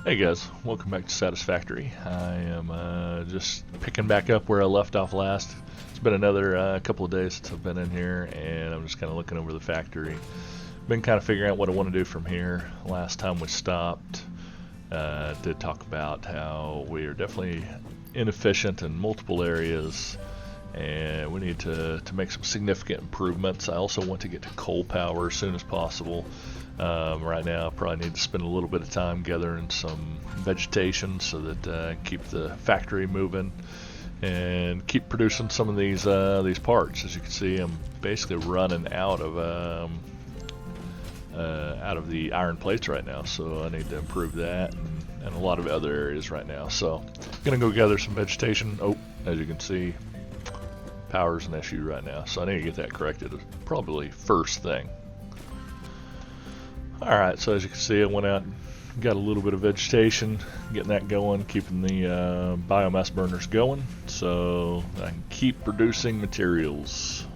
Hey guys, welcome back to Satisfactory. I am just picking back up where I left off last. It's been another couple of days since I've been in here, and I'm just kind of looking over the factory. Been kind of figuring out what I want to do from here. Last time we stopped, did talk about how we are definitely inefficient in multiple areas, and we need to make some significant improvements. I also want to get to coal power as soon as possible. Right now I probably need to spend a little bit of time gathering some vegetation so that I keep the factory moving and keep producing some of these parts. As you can see, I'm basically running out of the iron plates right now, so I need to improve that and a lot of other areas right now. So I'm gonna go gather some vegetation. Oh, as you can see, power's an issue right now, so I need to get that corrected probably first thing. Alright, so as you can see, I went out and got a little bit of vegetation, getting that going, keeping the biomass burners going, so I can keep producing materials.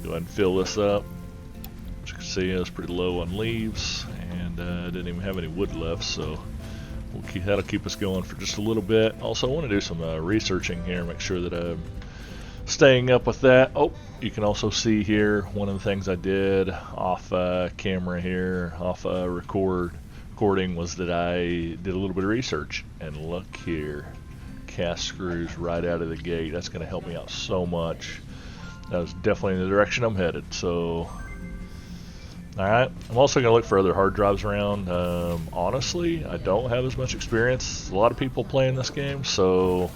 Go ahead and fill this up. As you can see, it's pretty low on leaves, and I didn't even have any wood left, so that'll keep us going for just a little bit. Also, I want to do some researching here, make sure that I'm staying up with that. Oh, you can also see here one of the things I did off camera here, off recording, was that I did a little bit of research. And look here, cast screws right out of the gate. That's going to help me out so much. That was definitely the direction I'm headed. So, alright, I'm also going to look for other hard drives around. Honestly, I don't have as much experience. A lot of people playing this game, so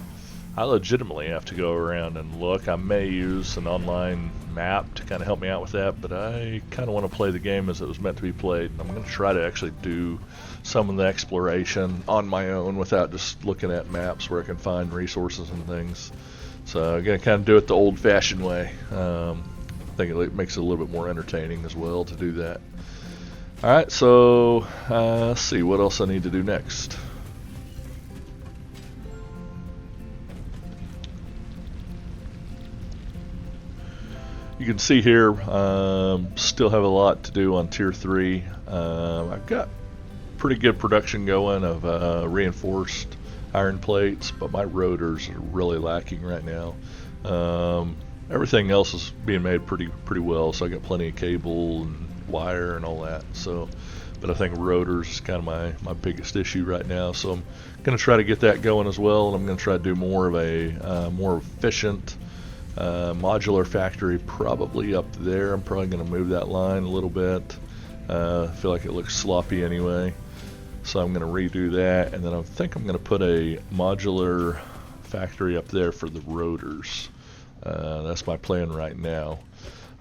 I legitimately have to go around and look. I may use an online map to kind of help me out with that, but I kind of want to play the game as it was meant to be played. I'm going to try to actually do some of the exploration on my own without just looking at maps where I can find resources and things. So I'm going to kind of do it the old-fashioned way. I think it makes it a little bit more entertaining as well to do that. Alright, so let's see what else I need to do next. You can see here, still have a lot to do on Tier 3. I've got pretty good production going of reinforced iron plates, but my rotors are really lacking right now. Everything else is being made pretty well, so I got plenty of cable and wire and all that. So, but I think rotors is kind of my biggest issue right now. So I'm going to try to get that going as well, and I'm going to try to do more of a more efficient modular factory probably up there. I'm probably going to move that line a little bit. I feel like it looks sloppy anyway, so I'm going to redo that, and then I think I'm going to put a modular factory up there for the rotors. That's my plan right now.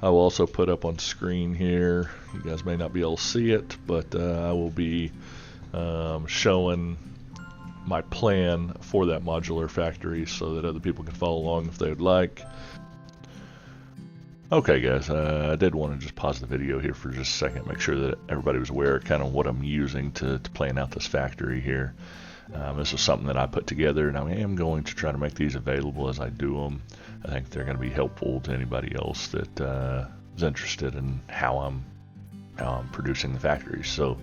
I will also put up on screen here, you guys may not be able to see it, but I will be showing my plan for that modular factory so that other people can follow along if they would like. Okay guys, I did want to just pause the video here for just a second, make sure that everybody was aware of kind of what I'm using to plan out this factory here. This is something that I put together, and I am going to try to make these available as I do them. I think they're going to be helpful to anybody else that is interested in how I'm producing the factory. So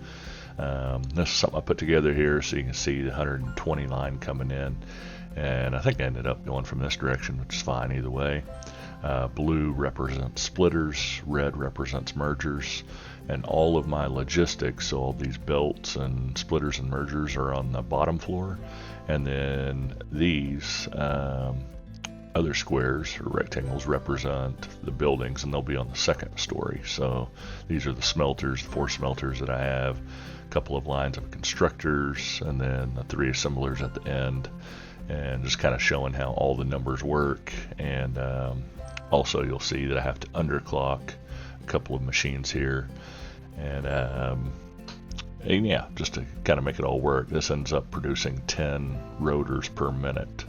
this is something I put together here, so you can see the 120 line coming in, and I think I ended up going from this direction, which is fine either way. Blue represents splitters, red represents mergers, and all of my logistics, so all these belts and splitters and mergers are on the bottom floor, and then these other squares or rectangles represent the buildings, and they'll be on the second story. So these are the smelters, the 4 smelters that I have, a couple of lines of constructors, and then the 3 assemblers at the end, and just kind of showing how all the numbers work. And also you'll see that I have to underclock a couple of machines here, and yeah, just to kind of make it all work. This ends up producing 10 rotors per minute.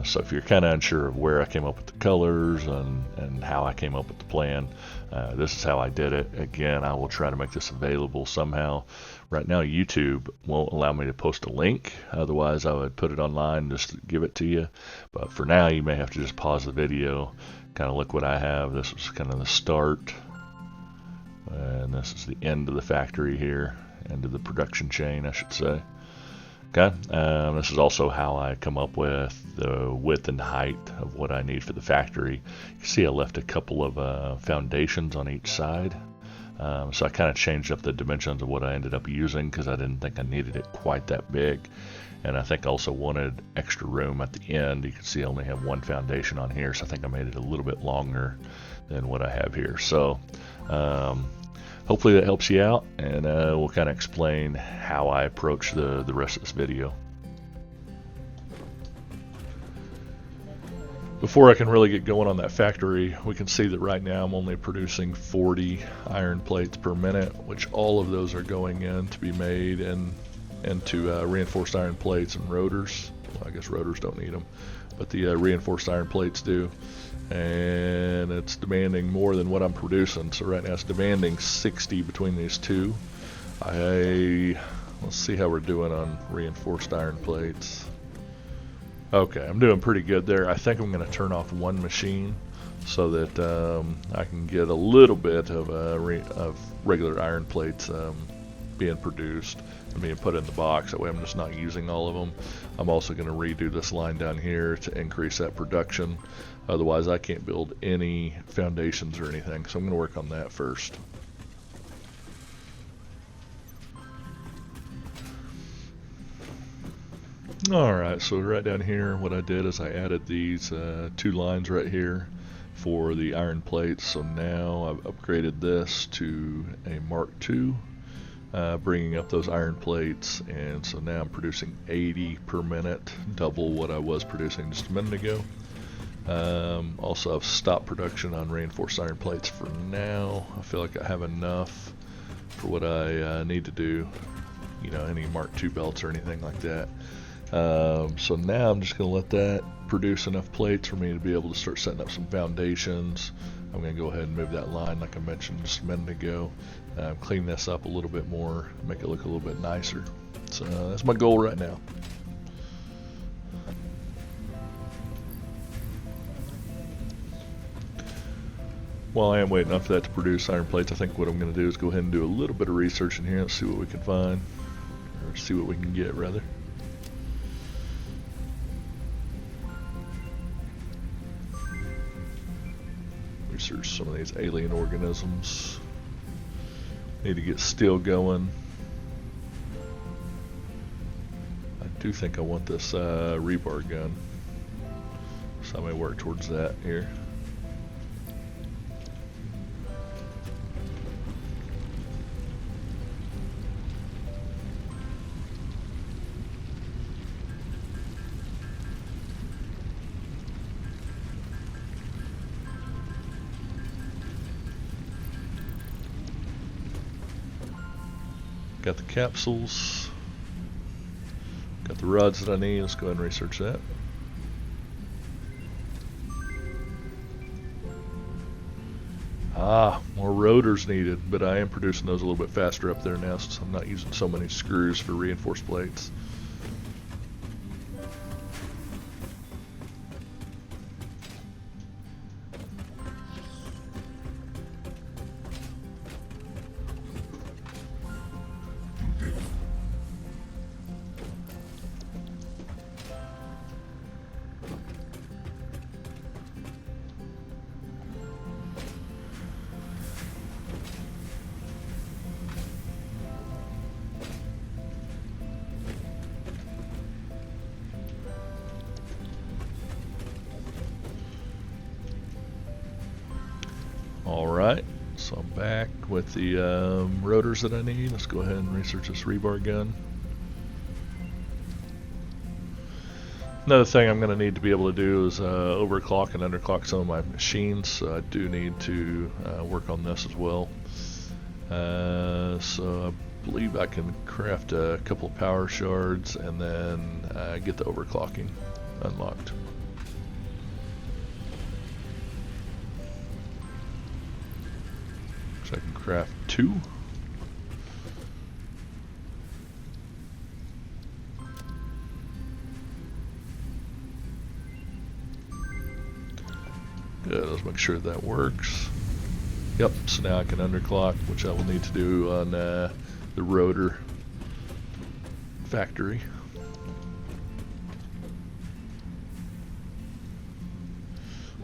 So if you're kind of unsure of where I came up with the colors and how I came up with the plan, this is how I did it. Again, I will try to make this available somehow. Right now YouTube won't allow me to post a link, otherwise I would put it online just to give it to you. But for now you may have to just pause the video, kind of look what I have. This was kind of the start, and this is the end of the factory here. into the production chain, I should say. Okay, this is also how I come up with the width and height of what I need for the factory. You can see I left a couple of foundations on each side. So I kind of changed up the dimensions of what I ended up using because I didn't think I needed it quite that big. And I think I also wanted extra room at the end. You can see I only have one foundation on here, so I think I made it a little bit longer than what I have here. So hopefully that helps you out, and we'll kind of explain how I approach the rest of this video. Before I can really get going on that factory, we can see that right now I'm only producing 40 iron plates per minute, which all of those are going in to be made into reinforced iron plates and rotors. Well, I guess rotors don't need them, but the reinforced iron plates do. And it's demanding more than what I'm producing. So right now it's demanding 60 between these two. Let's see how we're doing on reinforced iron plates. Okay, I'm doing pretty good there. I think I'm going to turn off one machine so that I can get a little bit of regular iron plates being produced and being put in the box. That way I'm just not using all of them. I'm also going to redo this line down here to increase that production. Otherwise I can't build any foundations or anything, so I'm going to work on that first. Alright, so right down here what I did is I added these two lines right here for the iron plates. So now I've upgraded this to a Mark II, bringing up those iron plates, and so now I'm producing 80 per minute, double what I was producing just a minute ago. Also I've stopped production on reinforced iron plates for now. I feel like I have enough for what I need to do, you know, any Mark II belts or anything like that. So now I'm just going to let that produce enough plates for me to be able to start setting up some foundations. I'm going to go ahead and move that line like I mentioned just a minute ago. Clean this up a little bit more, make it look a little bit nicer. So that's my goal right now. While I am waiting on for that to produce iron plates, I think what I'm going to do is go ahead and do a little bit of research in here and see what we can find, or see what we can get rather. Research some of these alien organisms. Need to get steel going. I do think I want this rebar gun, so I may work towards that here. Got the capsules, got the rods that I need. Let's go ahead and research that. More rotors needed, but I am producing those a little bit faster up there now since I'm not using so many screws for reinforced plates. Alright, so I'm back with the rotors that I need. Let's go ahead and research this rebar gun. Another thing I'm going to need to be able to do is overclock and underclock some of my machines, so I do need to work on this as well. So I believe I can craft a couple of power shards and then get the overclocking unlocked. I can craft 2. Good, let's make sure that works. Yep, so now I can underclock, which I will need to do on the Rotor factory.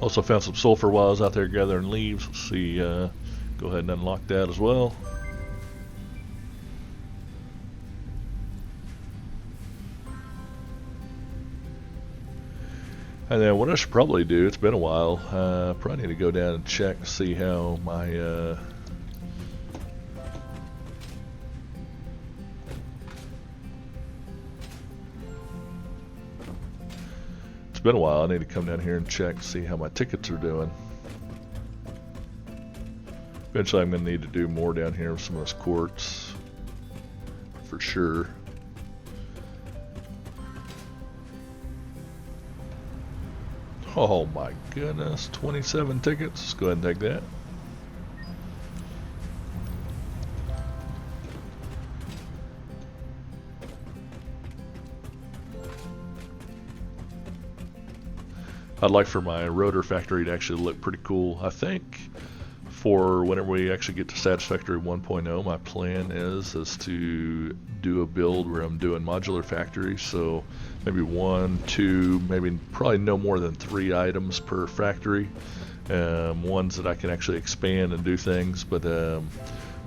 Also found some sulfur while I was out there gathering leaves. Let's see, go ahead and unlock that as well. And then what I should probably do, it's been a while, probably need to go down and check and see how my it's been a while. I need to come down here and check and see how my tickets are doing. Eventually I'm going to need to do more down here with some of this quartz for sure. Oh my goodness, 27 tickets. Let's go ahead and take that. I'd like for my Rotor factory to actually look pretty cool. I think for whenever we actually get to Satisfactory 1.0, my plan is to do a build where I'm doing modular factories. So maybe 1, 2, maybe probably no more than 3 items per factory. Ones that I can actually expand and do things. But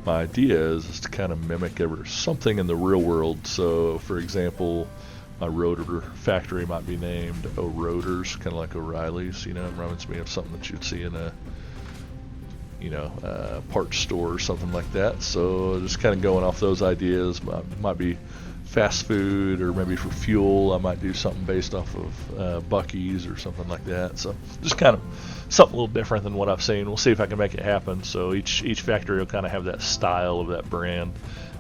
my idea is to kind of mimic something in the real world. So for example, my Rotor factory might be named O'Rotors, kind of like O'Reilly's. You know, it reminds me of something that you'd see in a parts store or something like that. So just kind of going off those ideas. Might be fast food, or maybe for fuel I might do something based off of Buc-ee's or something like that. So just kind of something a little different than what I've seen. We'll see if I can make it happen. So each factory will kind of have that style of that brand.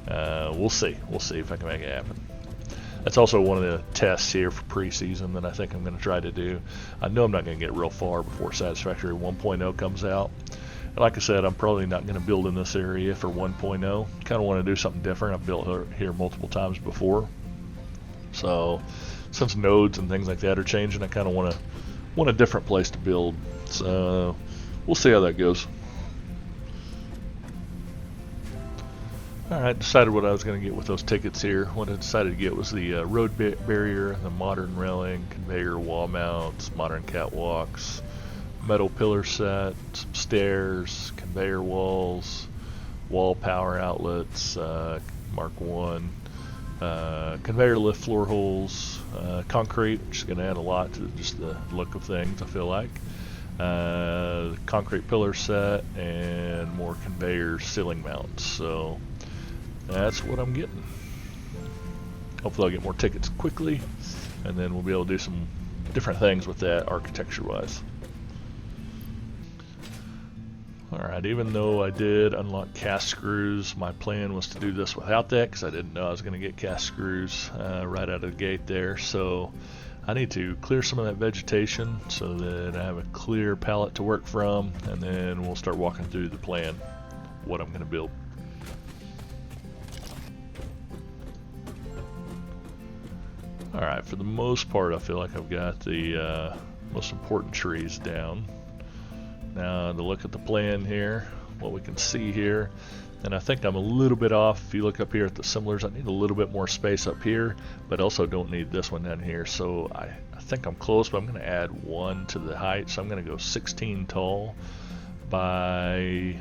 We'll see if I can make it happen. That's also one of the tests here for preseason that I think I'm going to try to do. I know I'm not going to get real far before Satisfactory 1.0 comes out. And like I said, I'm probably not going to build in this area for 1.0. Kind of want to do something different. I've built here multiple times before. So since nodes and things like that are changing, I kind of want a different place to build. So we'll see how that goes. Alright, decided what I was going to get with those tickets here. What I decided to get was the road barrier, the modern railing, conveyor wall mounts, modern catwalks, metal pillar set, some stairs, conveyor walls, wall power outlets, Mark 1, conveyor lift floor holes, concrete, which is going to add a lot to just the look of things, I feel like. Concrete pillar set, and more conveyor ceiling mounts. So that's what I'm getting. Hopefully I'll get more tickets quickly, and then we'll be able to do some different things with that architecture-wise. Alright, even though I did unlock cast screws, my plan was to do this without that because I didn't know I was going to get cast screws right out of the gate there. So I need to clear some of that vegetation so that I have a clear palette to work from, and then we'll start walking through the plan, what I'm going to build. Alright, for the most part I feel like I've got the most important trees down. Now to look at the plan here, what we can see here, and I think I'm a little bit off. If you look up here at the similars, I need a little bit more space up here, but also don't need this one down here. So I think I'm close, but I'm going to add 1 to the height. So I'm going to go 16 tall by,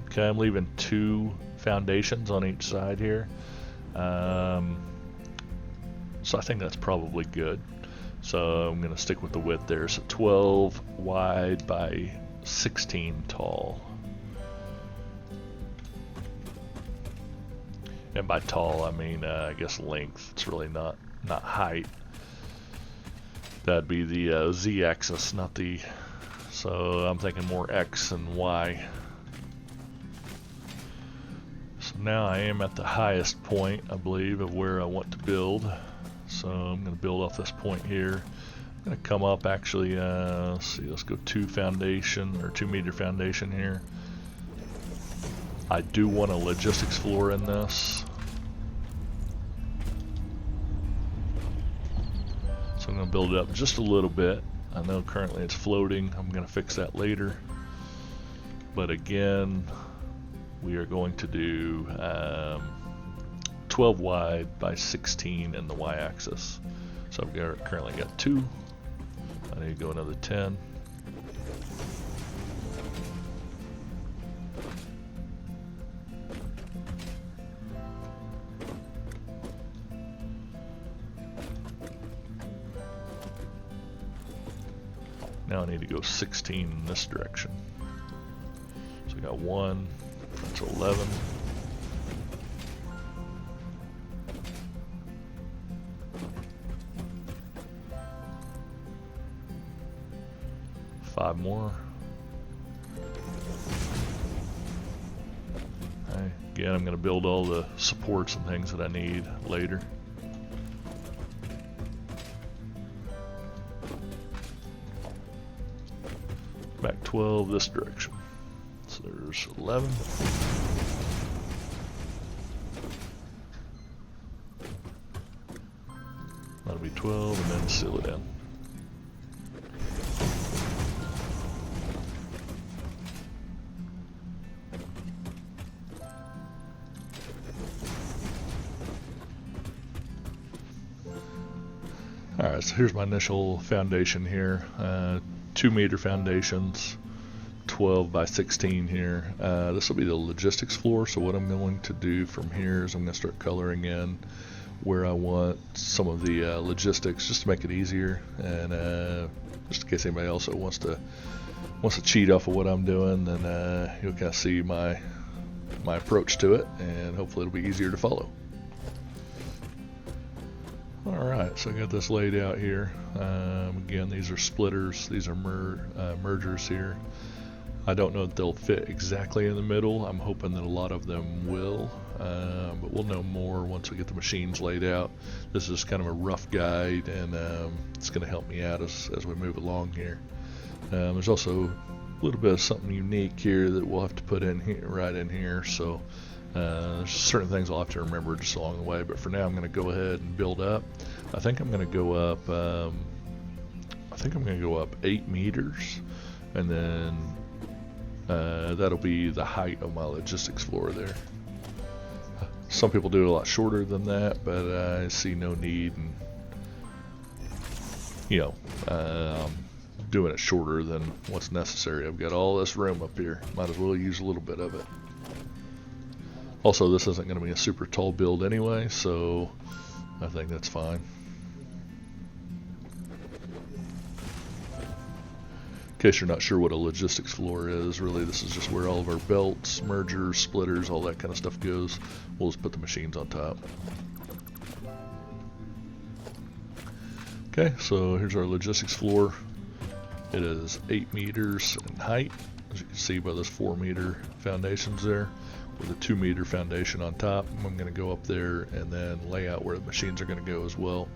okay, I'm leaving 2 foundations on each side here. So I think that's probably good. So I'm going to stick with the width there. So 12 wide by 16 tall. And by tall, I mean, I guess length. It's really not height. That'd be the z-axis, not the... So I'm thinking more x and y. So now I am at the highest point, I believe, of where I want to build. So I'm going to build off this point here. I'm going to come up actually, let's see, let's go 2 foundation, or 2 meter foundation here. I do want a logistics floor in this. So I'm going to build it up just a little bit. I know currently it's floating. I'm going to fix that later. But again, we are going to do 12 wide by 16 in the y-axis. So I've currently got 2. I need to go another 10. Now I need to go 16 in this direction. So I got 1, that's 11. Five more. Okay. Again, I'm going to build all the supports and things that I need later. Back 12 this direction. So there's 11. That'll be 12 and then seal it in. Alright, so here's my initial foundation here. 2 meter foundations, 12 by 16 here. This will be the logistics floor, so what I'm going to do from here is I'm going to start coloring in where I want some of the logistics, just to make it easier, and just in case anybody also wants to cheat off of what I'm doing, then you'll kind of see my approach to it, and hopefully it'll be easier to follow. Alright, so I got this laid out here. Again, these are splitters, these are mergers here. I don't know if they'll fit exactly in the middle. I'm hoping that a lot of them will, but we'll know more once we get the machines laid out. This is kind of a rough guide, and it's going to help me out as we move along here. There's also a little bit of something unique here that we'll have to put in here, right in here. So there's certain things I'll have to remember just along the way, but for now I'm going to go ahead and build up. I think I'm going to go up 8 meters, and then that'll be the height of my logistics floor there. Some people do it a lot shorter than that, but I see no need in, doing it shorter than what's necessary. I've got all this room up here. Might as well use a little bit of it. Also, this isn't going to be a super tall build anyway, so I think that's fine. In case you're not sure what a logistics floor is, really this is just where all of our belts, mergers, splitters, all that kind of stuff goes. We'll just put the machines on top. Okay, so here's our logistics floor. It is 8 meters in height, as you can see by those 4 meter foundations there, with a 2 meter foundation on top. I'm going to go up there and then lay out where the machines are going to go as well.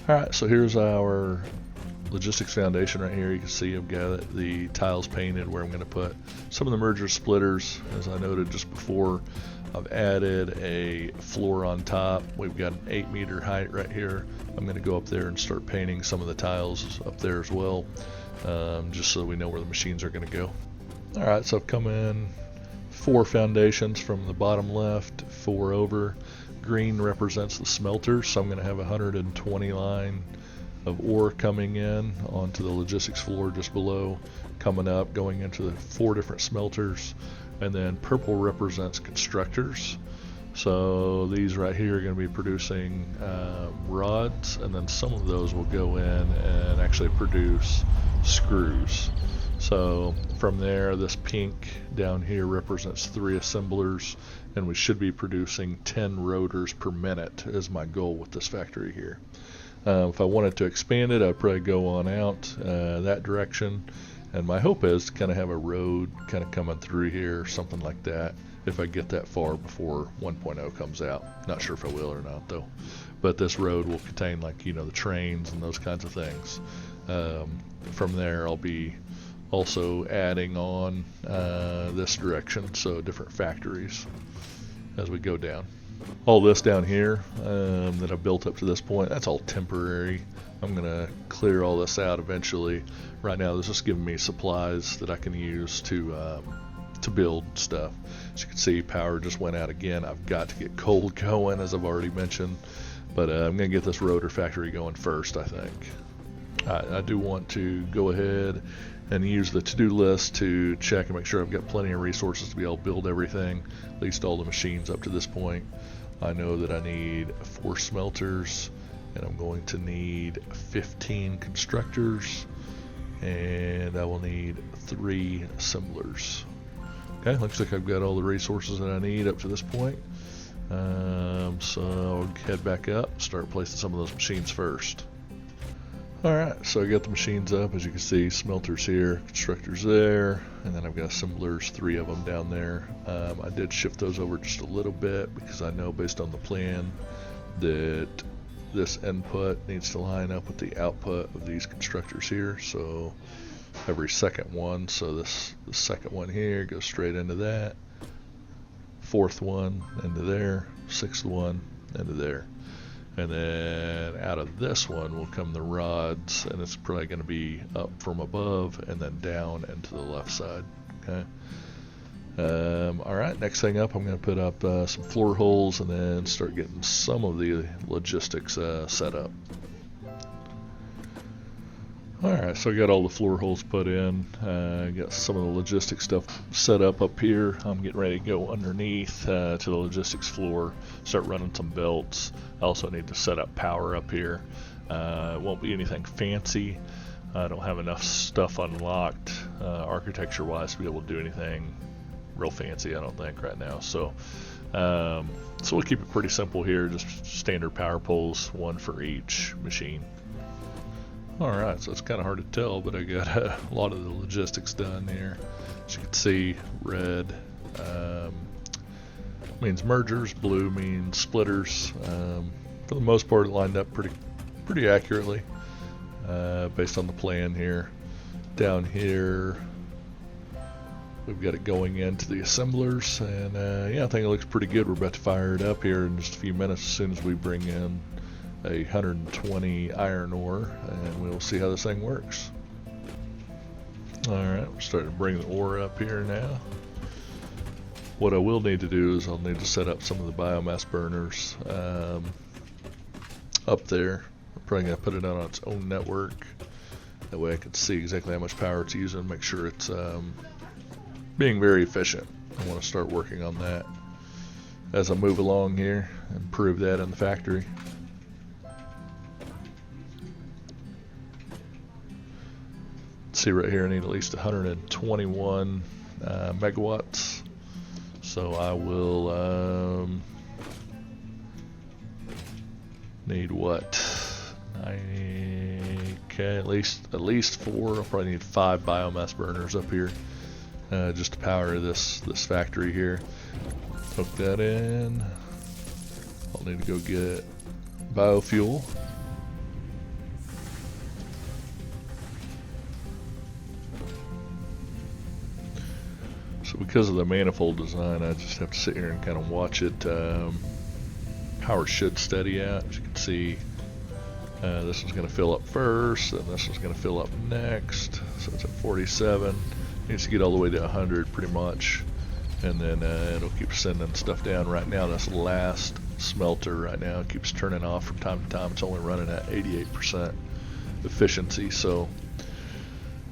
Alright, so here's our logistics foundation right here. You can see I've got the tiles painted where I'm going to put some of the merger splitters. As I noted just before, I've added a floor on top. We've got an 8 meter height right here. I'm going to go up there and start painting some of the tiles up there as well, just so we know where the machines are going to go. Alright, so I've come in 4 foundations from the bottom left, 4 over. Green represents the smelter, so I'm going to have 120 line of ore coming in onto the logistics floor just below, coming up, going into the 4 different smelters. And then purple represents constructors. So these right here are going to be producing rods, and then some of those will go in and actually produce screws. So from there, this pink down here represents 3 assemblers, and we should be producing 10 rotors per minute is my goal with this factory here. If I wanted to expand it, I'd probably go on out that direction, and my hope is to kind of have a road kind of coming through here, something like that, if I get that far before 1.0 comes out. Not sure if I will or not though, but this road will contain, like, the trains and those kinds of things. From there I'll be also adding on this direction, so different factories as we go down. All this down here that I've built up to this point, that's all temporary. I'm going to clear all this out eventually. Right now this is giving me supplies that I can use to to build stuff. As you can see, power just went out again. I've got to get coal going, as I've already mentioned, but I'm going to get this rotor factory going first, I think. I do want to go ahead and use the to-do list to check and make sure I've got plenty of resources to be able to build everything, at least all the machines up to this point. I know that I need 4 smelters, and I'm going to need 15 constructors, and I will need 3 assemblers. Okay, looks like I've got all the resources that I need up to this point. So I'll head back up, start placing some of those machines first. Alright, so I got the machines up. As you can see, smelters here, constructors there, and then I've got assemblers, 3 of them down there. I did shift those over just a little bit because I know based on the plan that this input needs to line up with the output of these constructors here. So every second one, so the second one here goes straight into that, 4th one into there, 6th one into there. And then out of this one will come the rods, and it's probably going to be up from above and then down and to the left side. Okay. Alright, next thing up, I'm going to put up some floor holes and then start getting some of the logistics set up. Alright, so I got all the floor holes put in, got some of the logistics stuff set up here. I'm getting ready to go underneath to the logistics floor, start running some belts. I also need to set up power up here. It won't be anything fancy. I don't have enough stuff unlocked architecture wise to be able to do anything real fancy, I don't think, right now. So we'll keep it pretty simple here, just standard power poles, 1 for each machine. Alright, so it's kind of hard to tell, but I got a lot of the logistics done here. As you can see, red means mergers, blue means splitters. For the most part, it lined up pretty accurately based on the plan here. Down here, we've got it going into the assemblers, and yeah, I think it looks pretty good. We're about to fire it up here in just a few minutes as soon as we bring in 120 iron ore, and we'll see how this thing works. Alright, we're starting to bring the ore up here now. What I will need to do is I'll need to set up some of the biomass burners up there. I'm probably going to put it on its own network. That way I can see exactly how much power it's using, make sure it's being very efficient. I want to start working on that as I move along here and prove that in the factory. See right here, I need at least 121 megawatts. So I will need what? 90, okay, at least 4. I'll probably need 5 biomass burners up here just to power this factory here. Hook that in. I'll need to go get biofuel. So because of the manifold design, I just have to sit here and kind of watch it. Power should steady out. As you can see, this one's going to fill up first, and this one's going to fill up next. So it's at 47. It needs to get all the way to 100 pretty much, and then it'll keep sending stuff down. Right now, this last smelter right now keeps turning off from time to time. It's only running at 88% efficiency, so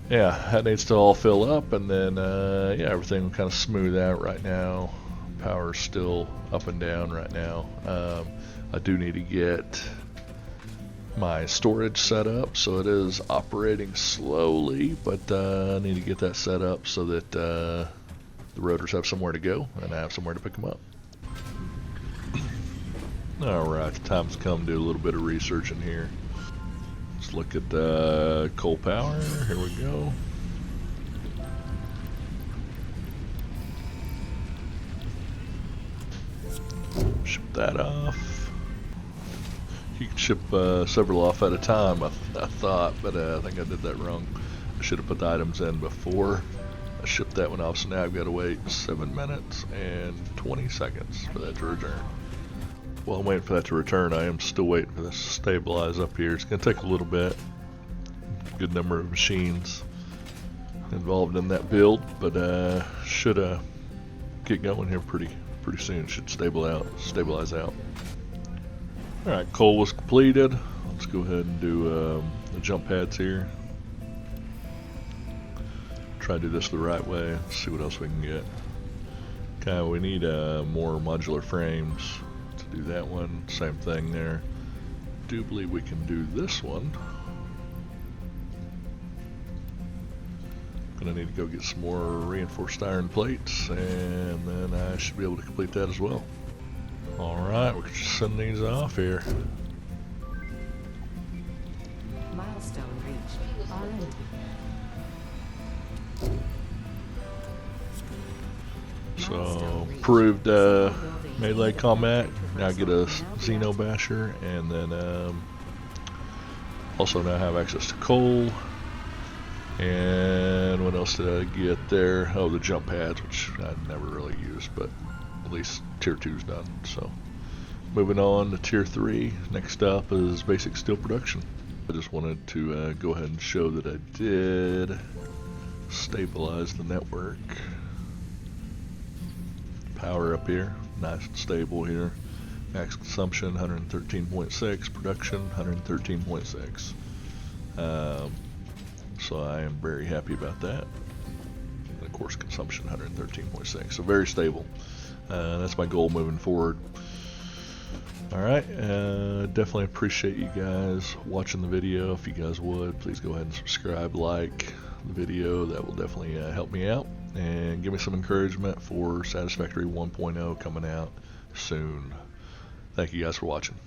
yeah, that needs to all fill up, and then yeah, everything will kind of smooth out right now. Power's still up and down right now. I do need to get my storage set up, so it is operating slowly, but I need to get that set up so that the rotors have somewhere to go and I have somewhere to pick them up. Alright, the time's come to do a little bit of research in here. Let's look at coal power. Here we go. Ship that off. You can ship several off at a time, I thought, but I think I did that wrong. I should have put the items in before I shipped that one off, so now I've got to wait 7 minutes and 20 seconds for that to return. While I'm waiting for that to return, I am still waiting for this to stabilize up here. It's going to take a little bit. Good number of machines. involved in that build, but should get going here pretty soon. Should stabilize out. All right, coal was completed. Let's go ahead and do the jump pads here. Try to do this the right way. Let's see what else we can get. Okay, we need more modular frames to do that one. Same thing there. Do believe we can do this one. Gonna need to go get some more reinforced iron plates, and then I should be able to complete that as well. Alright, we can just send these off here. Milestone reached. R&D. So, improved melee combat. Now I get a Xeno Basher, and then also now have access to coal. And what else did I get there? Oh, the jump pads, which I never really used, but at least tier 2's done. So, moving on to tier 3. Next up is basic steel production. I just wanted to go ahead and show that I did stabilize the network. Power up here, nice and stable here. Max consumption 113.6, production 113.6. So I am very happy about that. And of course, consumption 113.6, so very stable. That's my goal moving forward. Alright, definitely appreciate you guys watching the video. If you guys would, please go ahead and subscribe, like the video. That will definitely help me out and give me some encouragement for Satisfactory 1.0 coming out soon. Thank you guys for watching.